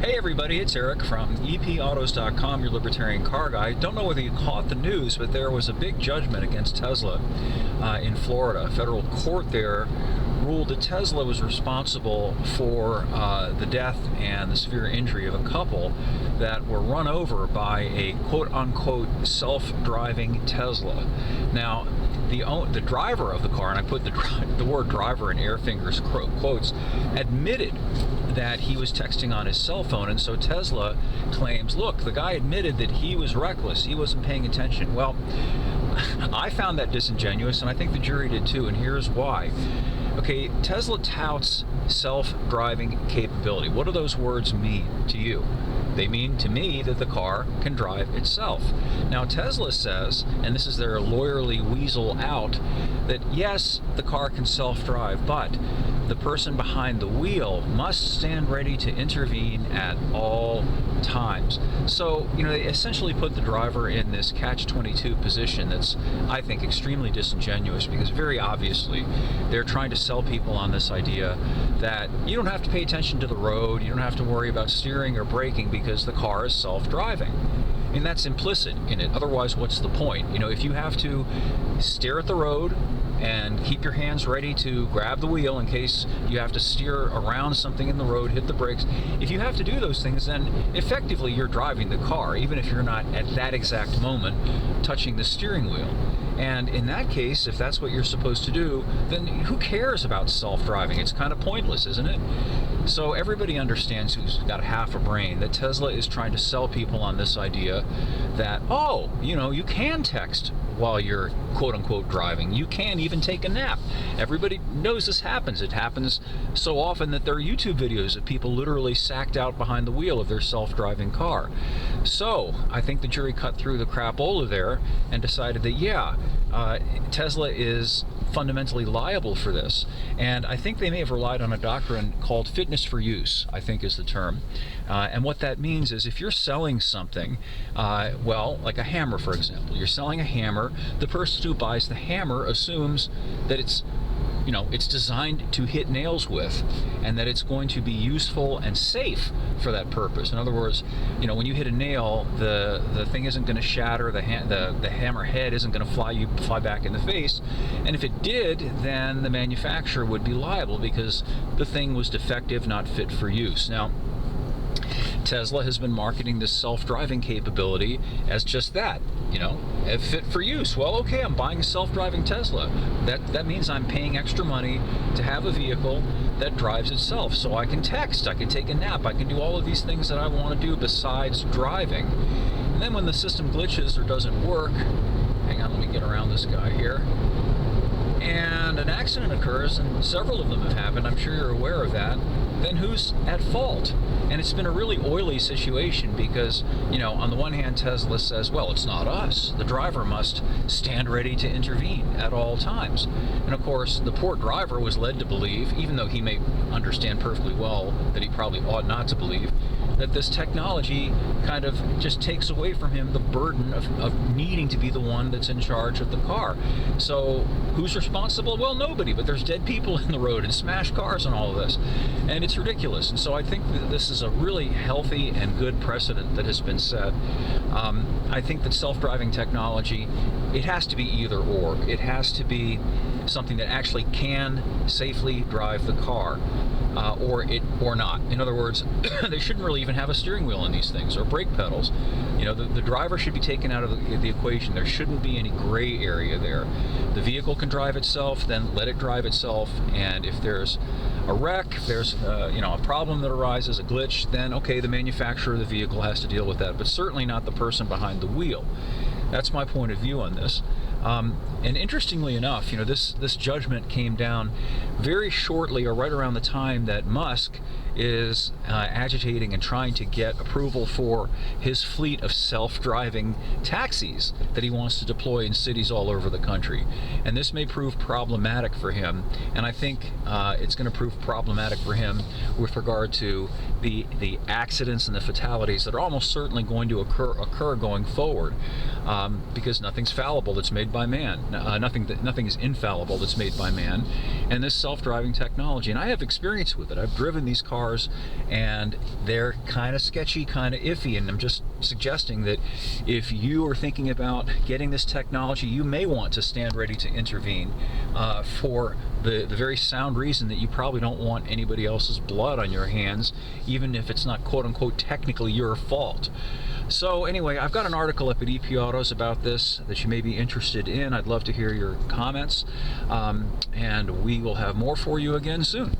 Hey everybody, it's Eric from EPAutos.com, your libertarian car guy. Don't know whether you caught the news, but there was a big judgment against Tesla in Florida. A federal court there ruled that Tesla was responsible for the death and the severe injury of a couple that were run over by a quote-unquote self-driving Tesla. Now, the driver of the car, and I put the word driver in air fingers quotes, admitted that he was texting on his cell phone, and so Tesla claims, look, the guy admitted that he was reckless, he wasn't paying attention. Well, I found that disingenuous, and I think the jury did too, and here's why. Okay, Tesla touts self-driving capability. What do those words mean to you? They mean to me that the car can drive itself. Now Tesla says, and this is their lawyerly weasel out, that yes, the car can self-drive, but the person behind the wheel must stand ready to intervene at all times. So, they essentially put the driver in this catch-22 position that's, I think, extremely disingenuous, because very obviously they're trying to sell people on this idea that you don't have to pay attention to the road, you don't have to worry about steering or braking because the car is self-driving. And that's implicit in it. Otherwise, what's the point? If you have to stare at the road and keep your hands ready to grab the wheel in case you have to steer around something in the road, hit the brakes. If you have to do those things, then effectively you're driving the car, even if you're not at that exact moment touching the steering wheel. And in that case, if that's what you're supposed to do, then who cares about self-driving? It's kind of pointless, isn't it? So everybody understands, who's got half a brain, that Tesla is trying to sell people on this idea that, oh, you can text while you're quote-unquote driving. You can even take a nap. Everybody knows this happens. It happens so often that there are YouTube videos of people literally sacked out behind the wheel of their self-driving car. So I think the jury cut through the crapola there and decided that, yeah, Tesla is fundamentally liable for this. And I think they may have relied on a doctrine called fitness for use, I think is the term. And what that means is, if you're selling something, well, like a hammer, for example, you're selling a hammer, the person who buys the hammer assumes that it's designed to hit nails with, and that it's going to be useful and safe for that purpose. In other words, when you hit a nail, the thing isn't going to shatter, the hammer head isn't going to fly back in the face, and if it did, then the manufacturer would be liable because the thing was defective, not fit for use. Now, Tesla has been marketing this self-driving capability as just that, fit for use. Well, okay, I'm buying a self-driving Tesla. That means I'm paying extra money to have a vehicle that drives itself. So I can text, I can take a nap, I can do all of these things that I want to do besides driving. And then when the system glitches or doesn't work, hang on, let me get around this guy here, and an accident occurs, and several of them have happened, I'm sure you're aware of that, then who's at fault? And it's been a really oily situation because, on the one hand, Tesla says, well, it's not us. The driver must stand ready to intervene at all times. And of course, the poor driver was led to believe, even though he may understand perfectly well that he probably ought not to believe, that this technology kind of just takes away from him the burden of needing to be the one that's in charge of the car. So who's responsible? Well, nobody, but there's dead people in the road and smashed cars and all of this. And it's ridiculous. And so I think that this is a really healthy and good precedent that has been set. I think that self-driving technology, it has to be either or. It has to be something that actually can safely drive the car. Or not. In other words, they shouldn't really even have a steering wheel in these things, or brake pedals. The driver should be taken out of the equation. There shouldn't be any gray area there. The vehicle can drive itself, then let it drive itself, and if there's a wreck, there's a problem that arises, a glitch, then okay, the manufacturer of the vehicle has to deal with that, but certainly not the person behind the wheel. That's my point of view on this. And interestingly enough, this judgment came down very shortly, or right around the time that Musk is agitating and trying to get approval for his fleet of self-driving taxis that he wants to deploy in cities all over the country. And this may prove problematic for him, and I think it's going to prove problematic for him with regard to the accidents and the fatalities that are almost certainly going to occur going forward, because nothing's fallible that's made by man. Nothing is infallible that's made by man. And this self-driving technology, and I have experience with it. I've driven these cars cars, and they're kind of sketchy, kind of iffy, and I'm just suggesting that if you are thinking about getting this technology, you may want to stand ready to intervene for the very sound reason that you probably don't want anybody else's blood on your hands, even if it's not quote-unquote technically your fault. So anyway, I've got an article up at EP Autos about this that you may be interested in. I'd love to hear your comments, and we will have more for you again soon.